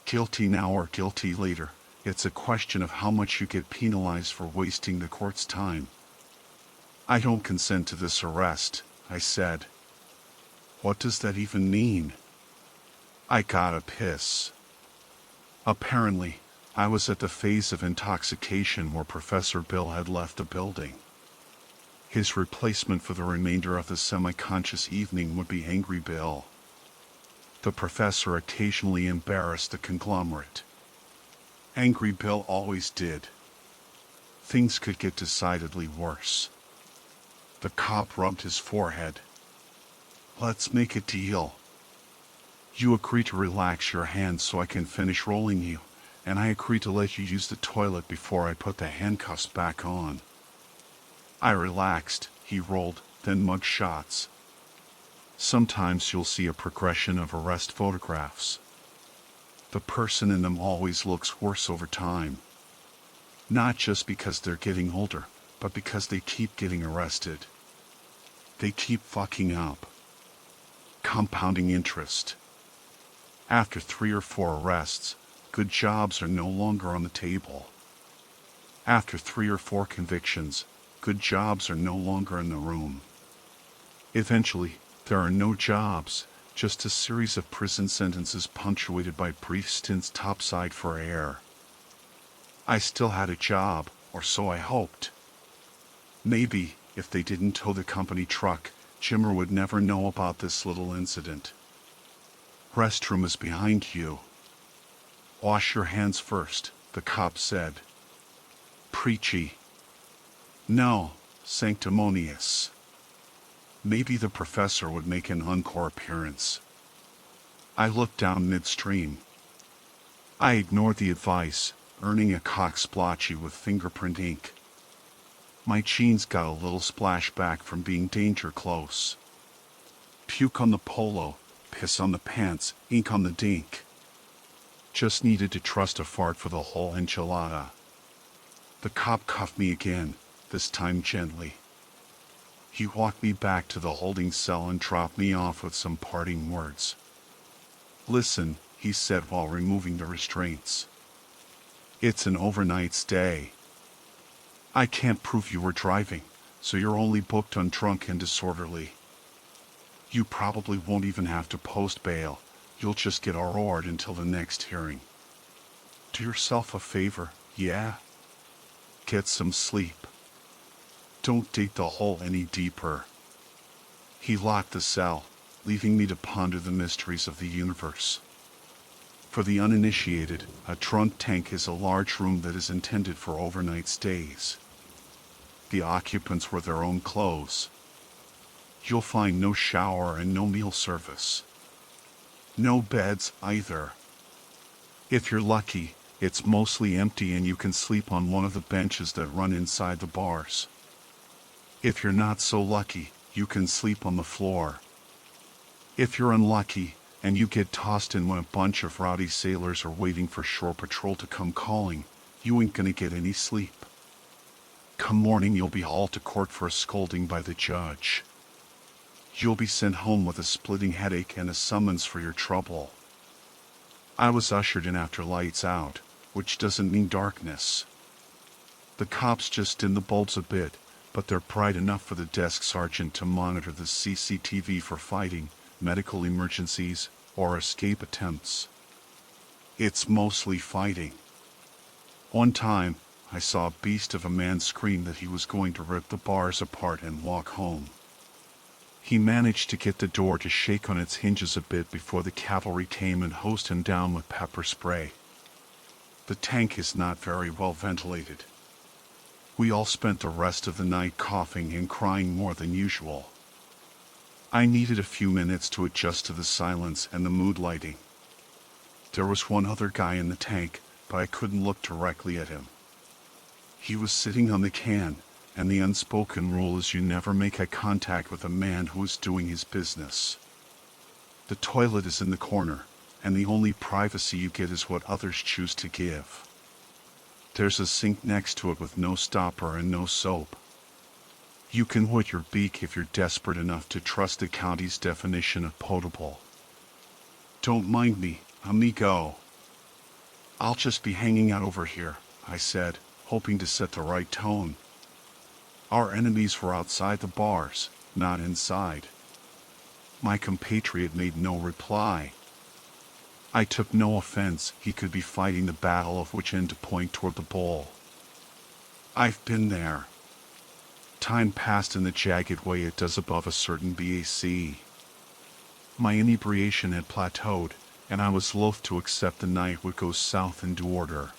Guilty now or guilty later, it's a question of how much you get penalized for wasting the court's time." "I don't consent to this arrest," I said. "What does that even mean?" I gotta piss. Apparently, I was at the phase of intoxication where Professor Bill had left the building. His replacement for the remainder of the semi-conscious evening would be Angry Bill. The professor occasionally embarrassed the conglomerate. Angry Bill always did. Things could get decidedly worse. The cop rubbed his forehead. "Let's make a deal. You agree to relax your hands so I can finish rolling you, and I agree to let you use the toilet before I put the handcuffs back on." I relaxed, he rolled, then mug shots. Sometimes you'll see a progression of arrest photographs. The person in them always looks worse over time. Not just because they're getting older, but because they keep getting arrested. They keep fucking up. Compounding interest. After 3 or 4 arrests, good jobs are no longer on the table. After 3 or 4 convictions, good jobs are no longer in the room. Eventually, there are no jobs, just a series of prison sentences punctuated by brief stints topside for air. I still had a job, or so I hoped. Maybe, if they didn't tow the company truck, Jimmer would never know about this little incident. "Restroom is behind you. Wash your hands first," the cop said. Preachy. No, sanctimonious. Maybe the professor would make an encore appearance. I looked down midstream. I ignored the advice, earning a cock splotchy with fingerprint ink. My jeans got a little splashback from being danger close. Puke on the polo, piss on the pants, ink on the dink. Just needed to trust a fart for the whole enchilada. The cop cuffed me again, this time gently. He walked me back to the holding cell and dropped me off with some parting words. "Listen," he said while removing the restraints. "It's an overnight stay. I can't prove you were driving, so you're only booked on drunk and disorderly. You probably won't even have to post bail, you'll just get RO'd until the next hearing. Do yourself a favor, yeah? Get some sleep. Don't dig the hole any deeper." He locked the cell, leaving me to ponder the mysteries of the universe. For the uninitiated, a trunk tank is a large room that is intended for overnight stays. The occupants wear their own clothes. You'll find no shower and no meal service. No beds either. If you're lucky, it's mostly empty and you can sleep on one of the benches that run inside the bars. If you're not so lucky, you can sleep on the floor. If you're unlucky, and you get tossed in when a bunch of rowdy sailors are waiting for shore patrol to come calling, you ain't gonna get any sleep. Come morning you'll be hauled to court for a scolding by the judge. You'll be sent home with a splitting headache and a summons for your trouble. I was ushered in after lights out, which doesn't mean darkness. The cops just dim the bulbs a bit, but they're bright enough for the desk sergeant to monitor the CCTV for fighting, medical emergencies, or escape attempts. It's mostly fighting. One time, I saw a beast of a man scream that he was going to rip the bars apart and walk home. He managed to get the door to shake on its hinges a bit before the cavalry came and hosed him down with pepper spray. The tank is not very well ventilated. We all spent the rest of the night coughing and crying more than usual. I needed a few minutes to adjust to the silence and the mood lighting. There was one other guy in the tank, but I couldn't look directly at him. He was sitting on the can, and the unspoken rule is you never make eye contact with a man who is doing his business. The toilet is in the corner, and the only privacy you get is what others choose to give. There's a sink next to it with no stopper and no soap. You can wet your beak if you're desperate enough to trust the county's definition of potable. "Don't mind me, amigo. I'll just be hanging out over here," I said, hoping to set the right tone. Our enemies were outside the bars, not inside. My compatriot made no reply. I took no offense, he could be fighting the battle of which end to point toward the bowl. I've been there. Time passed in the jagged way it does above a certain BAC. My inebriation had plateaued, and I was loath to accept the night would go south into order.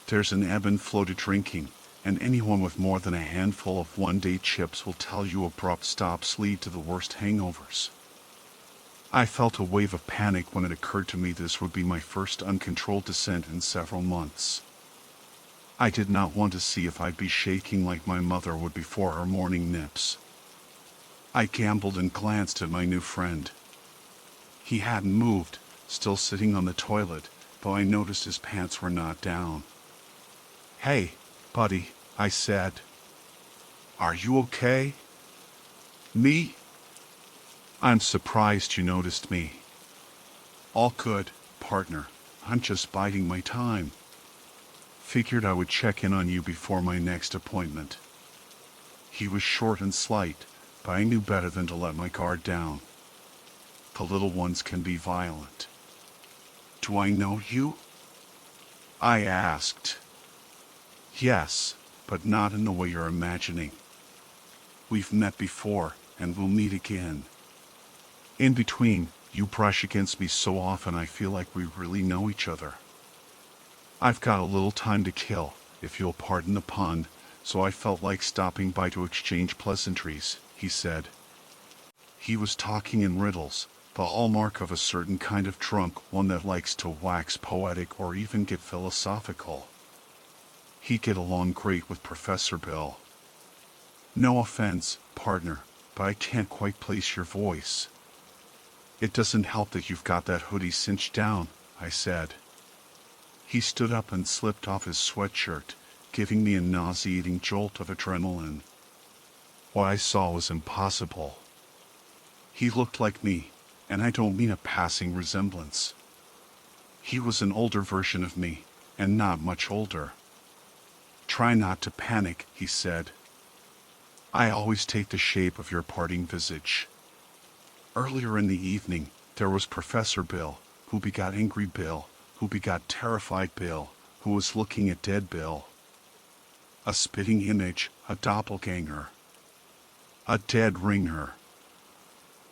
There's an ebb and flow to drinking, and anyone with more than a handful of one-day chips will tell you abrupt stops lead to the worst hangovers. I felt a wave of panic when it occurred to me this would be my first uncontrolled descent in several months. I did not want to see if I'd be shaking like my mother would before her morning nips. I gambled and glanced at my new friend. He hadn't moved, still sitting on the toilet, though I noticed his pants were not down. "Hey, buddy," I said. "Are you okay?" "Me? I'm surprised you noticed me." "All good, partner. I'm just biding my time. Figured I would check in on you before my next appointment." He was short and slight, but I knew better than to let my guard down. The little ones can be violent. "Do I know you?" I asked. "Yes, but not in the way you're imagining. We've met before, and we'll meet again. In between, you brush against me so often I feel like we really know each other. I've got a little time to kill, if you'll pardon the pun, so I felt like stopping by to exchange pleasantries," he said. He was talking in riddles, the hallmark of a certain kind of drunk, one that likes to wax poetic or even get philosophical. He'd get along great with Professor Bill, No offense, partner, but I can't quite place your voice. It doesn't help that you've got that hoodie cinched down, I said. He stood up and slipped off his sweatshirt, giving me a nauseating jolt of adrenaline. What I saw was impossible. He looked like me, and I don't mean a passing resemblance. He was an older version of me, and not much older. Try not to panic, he said. I always take the shape of your parting visage. Earlier in the evening, there was Professor Bill, who begot Angry Bill, who begot Terrified Bill, who was looking at Dead Bill. A spitting image, a doppelganger. A dead ringer.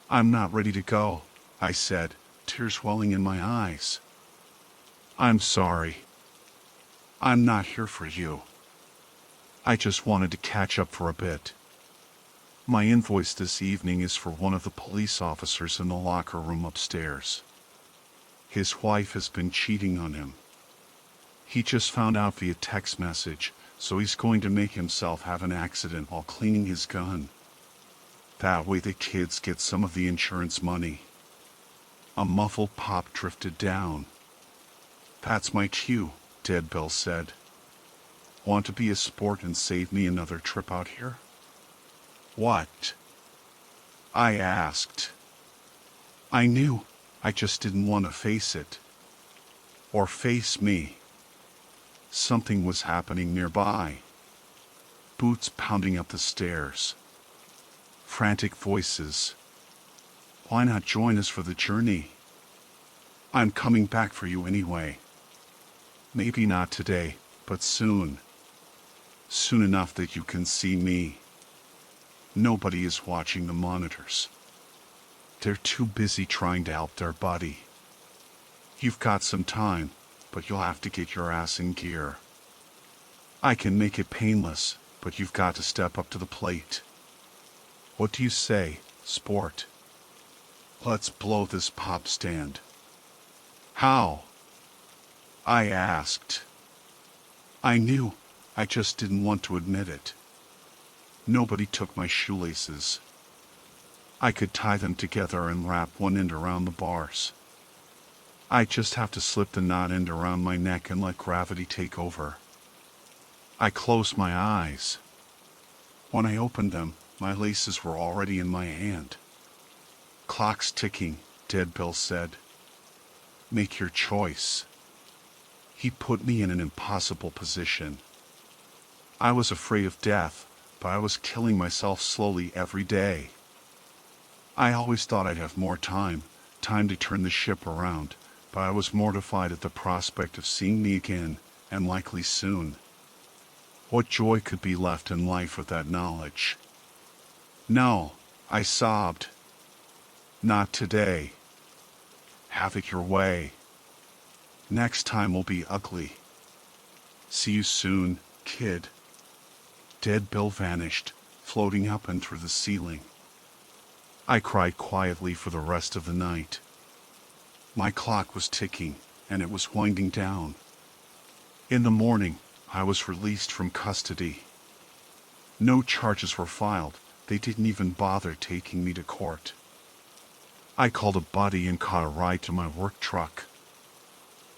I'm not ready to go, I said, tears welling in my eyes. I'm sorry. I'm not here for you. I just wanted to catch up for a bit. My invoice this evening is for one of the police officers in the locker room upstairs. His wife has been cheating on him. He just found out via text message, so he's going to make himself have an accident while cleaning his gun. That way the kids get some of the insurance money. A muffled pop drifted down. That's my cue, Dead Bill said. Want to be a sport and save me another trip out here? What? I asked. I knew, I just didn't want to face it. Or face me. Something was happening nearby. Boots pounding up the stairs. Frantic voices. Why not join us for the journey? I'm coming back for you anyway. Maybe not today, but soon. Soon enough that you can see me. Nobody is watching the monitors. They're too busy trying to help their buddy. You've got some time, but you'll have to get your ass in gear. I can make it painless, but you've got to step up to the plate. What do you say, sport? Let's blow this pop stand. How? I asked. I knew, I just didn't want to admit it. Nobody took my shoelaces. I could tie them together and wrap one end around the bars. I just have to slip the knot end around my neck and let gravity take over. I closed my eyes. When I opened them, my laces were already in my hand. Clock's ticking, Dead Bill said. Make your choice. He put me in an impossible position. I was afraid of death, but I was killing myself slowly every day. I always thought I'd have more time to turn the ship around, but I was mortified at the prospect of seeing me again, and likely soon. What joy could be left in life with that knowledge? No, I sobbed. Not today. Have it your way. Next time will be ugly. See you soon, kid. Dead Bill vanished, floating up and through the ceiling. I cried quietly for the rest of the night. My clock was ticking, and it was winding down. In the morning, I was released from custody. No charges were filed. They didn't even bother taking me to court. I called a buddy and caught a ride to my work truck.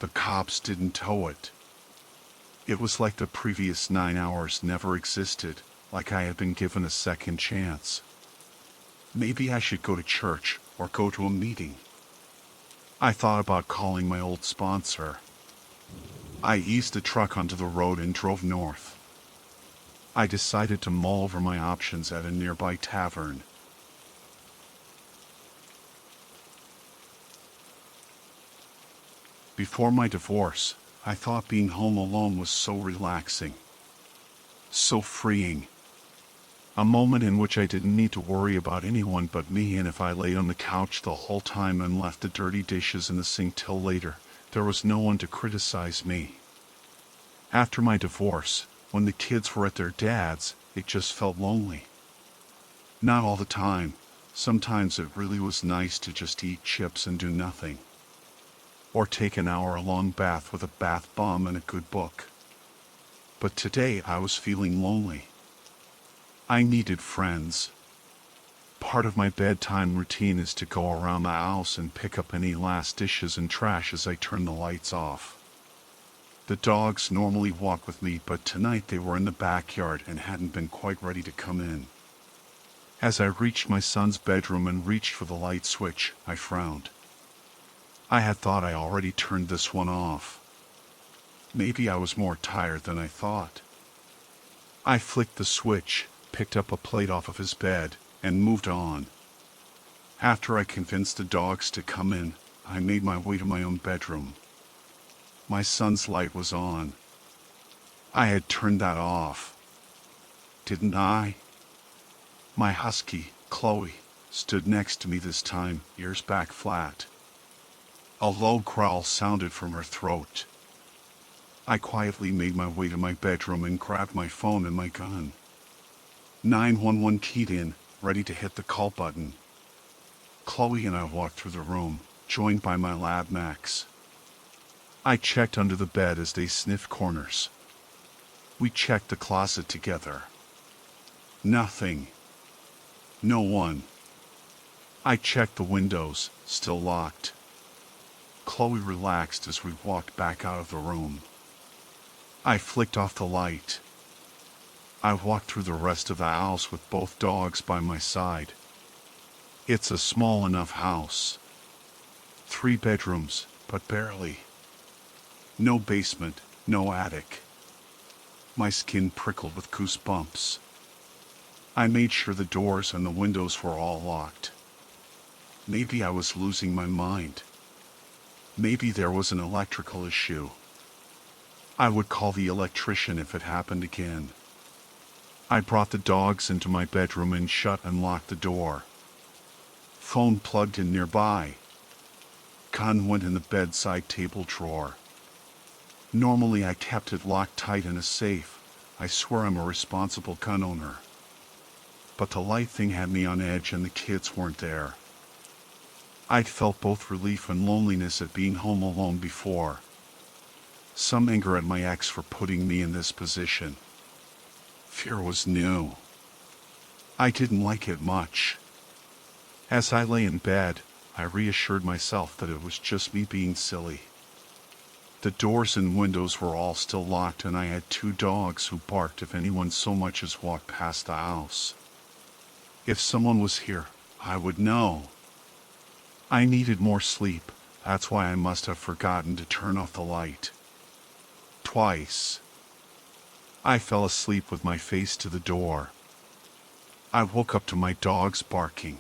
The cops didn't tow it. It was like the previous 9 hours never existed, like I had been given a second chance. Maybe I should go to church or go to a meeting. I thought about calling my old sponsor. I eased the truck onto the road and drove north. I decided to mull over my options at a nearby tavern. Before my divorce, I thought being home alone was so relaxing, so freeing. A moment in which I didn't need to worry about anyone but me, and if I lay on the couch the whole time and left the dirty dishes in the sink till later, there was no one to criticize me. After my divorce, when the kids were at their dad's, it just felt lonely. Not all the time. Sometimes it really was nice to just eat chips and do nothing. Or take an hour-long bath with a bath bomb and a good book. But today I was feeling lonely. I needed friends. Part of my bedtime routine is to go around the house and pick up any last dishes and trash as I turn the lights off. The dogs normally walk with me, but tonight they were in the backyard and hadn't been quite ready to come in. As I reached my son's bedroom and reached for the light switch, I frowned. I had thought I already turned this one off. Maybe I was more tired than I thought. I flicked the switch, picked up a plate off of his bed, and moved on. After I convinced the dogs to come in, I made my way to my own bedroom. My son's light was on. I had turned that off. Didn't I? My husky, Chloe, stood next to me this time, ears back flat. A low growl sounded from her throat. I quietly made my way to my bedroom and grabbed my phone and my gun. 911 keyed in, ready to hit the call button. Chloe and I walked through the room, joined by my lab Max. I checked under the bed as they sniffed corners. We checked the closet together. Nothing. No one. I checked the windows, still locked. Chloe relaxed as we walked back out of the room. I flicked off the light. I walked through the rest of the house with both dogs by my side. It's a small enough house. 3 bedrooms, but barely. No basement, no attic. My skin prickled with goosebumps. I made sure the doors and the windows were all locked. Maybe I was losing my mind. Maybe there was an electrical issue. I would call the electrician if it happened again. I brought the dogs into my bedroom and shut and locked the door. Phone plugged in nearby. Gun went in the bedside table drawer. Normally I kept it locked tight in a safe. I swear I'm a responsible gun owner. But the light thing had me on edge and the kids weren't there. I'd felt both relief and loneliness at being home alone before. Some anger at my ex for putting me in this position. Fear was new. I didn't like it much. As I lay in bed, I reassured myself that it was just me being silly. The doors and windows were all still locked, and I had 2 dogs who barked if anyone so much as walked past the house. If someone was here, I would know. I needed more sleep. That's why I must have forgotten to turn off the light. Twice. I fell asleep with my face to the door. I woke up to my dogs barking.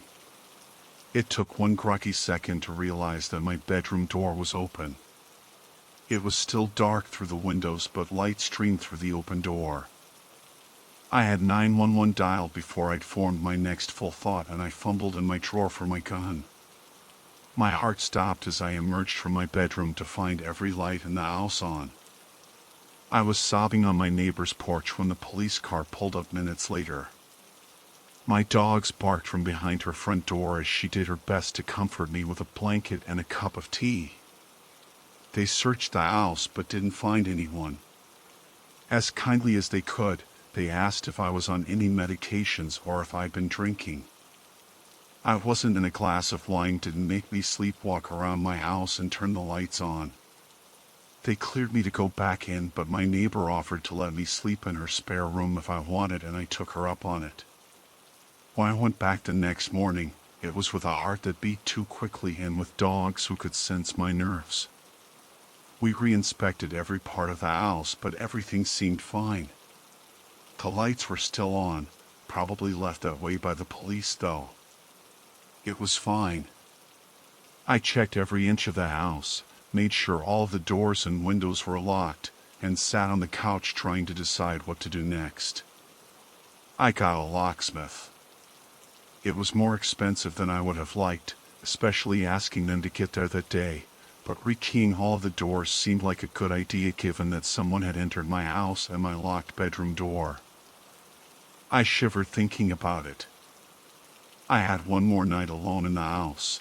It took one groggy second to realize that my bedroom door was open. It was still dark through the windows, but light streamed through the open door. I had 911 dialed before I'd formed my next full thought, and I fumbled in my drawer for my gun. My heart stopped as I emerged from my bedroom to find every light in the house on. I was sobbing on my neighbor's porch when the police car pulled up minutes later. My dogs barked from behind her front door as she did her best to comfort me with a blanket and a cup of tea. They searched the house but didn't find anyone. As kindly as they could, they asked if I was on any medications or if I'd been drinking. I wasn't, and a glass of wine didn't make me sleepwalk around my house and turn the lights on. They cleared me to go back in, but my neighbor offered to let me sleep in her spare room if I wanted, and I took her up on it. When I went back the next morning, it was with a heart that beat too quickly and with dogs who could sense my nerves. We re-inspected every part of the house, but everything seemed fine. The lights were still on, probably left that way by the police though. It was fine. I checked every inch of the house, made sure all of the doors and windows were locked, and sat on the couch trying to decide what to do next. I got a locksmith. It was more expensive than I would have liked, especially asking them to get there that day, but rekeying all of the doors seemed like a good idea given that someone had entered my house and my locked bedroom door. I shivered thinking about it. I had one more night alone in the house.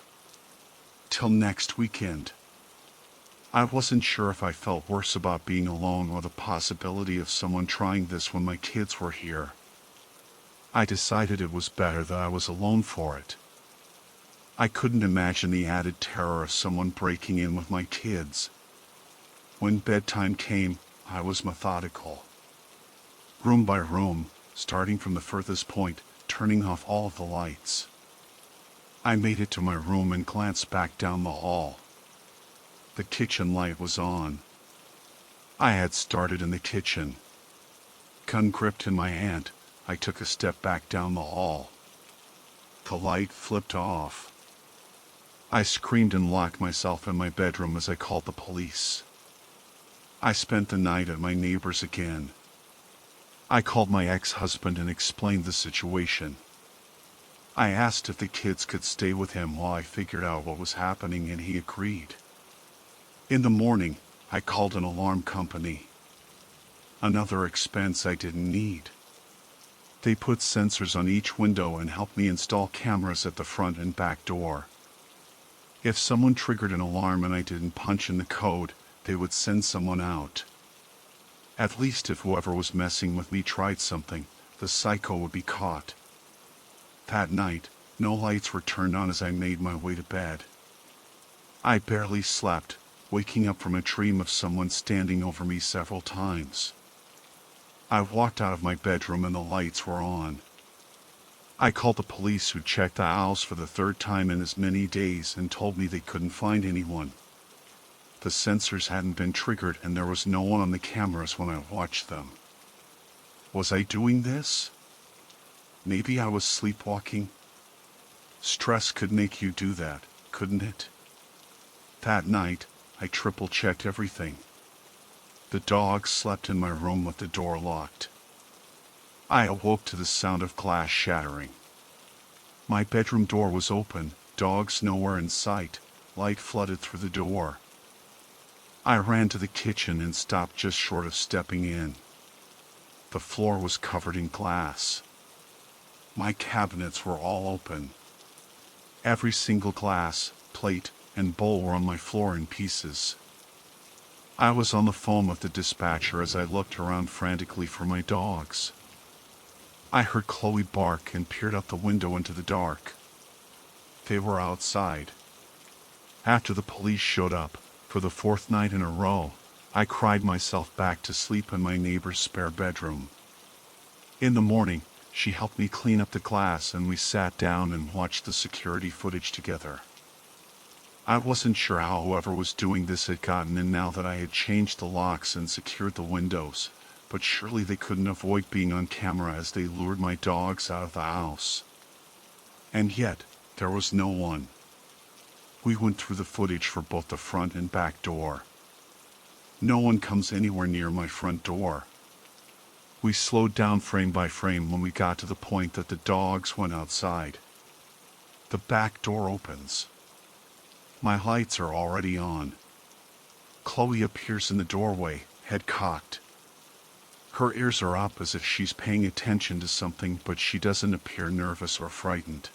Till next weekend. I wasn't sure if I felt worse about being alone or the possibility of someone trying this when my kids were here. I decided it was better that I was alone for it. I couldn't imagine the added terror of someone breaking in with my kids. When bedtime came, I was methodical. Room by room, starting from the furthest point, turning off all of the lights. I made it to my room and glanced back down the hall. The kitchen light was on. I had started in the kitchen. Gun gripped in my hand, I took a step back down the hall. The light flipped off. I screamed and locked myself in my bedroom as I called the police. I spent the night at my neighbor's again. I called my ex-husband and explained the situation. I asked if the kids could stay with him while I figured out what was happening, and he agreed. In the morning, I called an alarm company. Another expense I didn't need. They put sensors on each window and helped me install cameras at the front and back door. If someone triggered an alarm and I didn't punch in the code, they would send someone out. At least if whoever was messing with me tried something, the psycho would be caught. That night, no lights were turned on as I made my way to bed. I barely slept, waking up from a dream of someone standing over me several times. I walked out of my bedroom and the lights were on. I called the police, who checked the house for the third time in as many days and told me they couldn't find anyone. The sensors hadn't been triggered and there was no one on the cameras when I watched them. Was I doing this? Maybe I was sleepwalking? Stress could make you do that, couldn't it? That night, I triple-checked everything. The dog slept in my room with the door locked. I awoke to the sound of glass shattering. My bedroom door was open, dogs nowhere in sight, light flooded through the door. I ran to the kitchen and stopped just short of stepping in. The floor was covered in glass. My cabinets were all open. Every single glass, plate, and bowl were on my floor in pieces. I was on the phone with the dispatcher as I looked around frantically for my dogs. I heard Chloe bark and peered out the window into the dark. They were outside. After the police showed up, for the fourth night in a row, I cried myself back to sleep in my neighbor's spare bedroom. In the morning, she helped me clean up the glass and we sat down and watched the security footage together. I wasn't sure how whoever was doing this had gotten in now that I had changed the locks and secured the windows, but surely they couldn't avoid being on camera as they lured my dogs out of the house. And yet, there was no one. We went through the footage for both the front and back door. No one comes anywhere near my front door. We slowed down frame by frame when we got to the point that the dogs went outside. The back door opens. My lights are already on. Chloe appears in the doorway, head cocked. Her ears are up as if she's paying attention to something, but she doesn't appear nervous or frightened.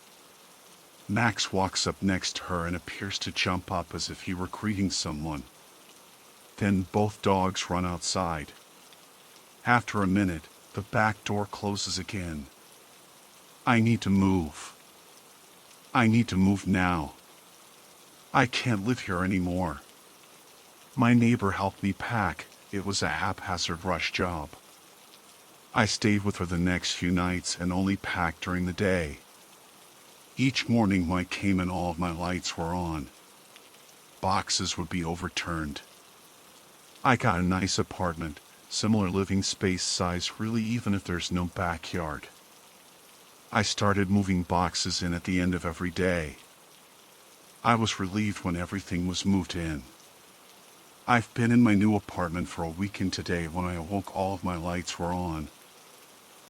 Max walks up next to her and appears to jump up as if he were greeting someone. Then both dogs run outside. After a minute, the back door closes again. I need to move. I need to move now. I can't live here anymore. My neighbor helped me pack. It was a haphazard rush job. I stayed with her the next few nights and only packed during the day. Each morning Mike came and all of my lights were on. Boxes would be overturned. I got a nice apartment, similar living space size really, even if there's no backyard. I started moving boxes in at the end of every day. I was relieved when everything was moved in. I've been in my new apartment for a week, and today when I awoke all of my lights were on.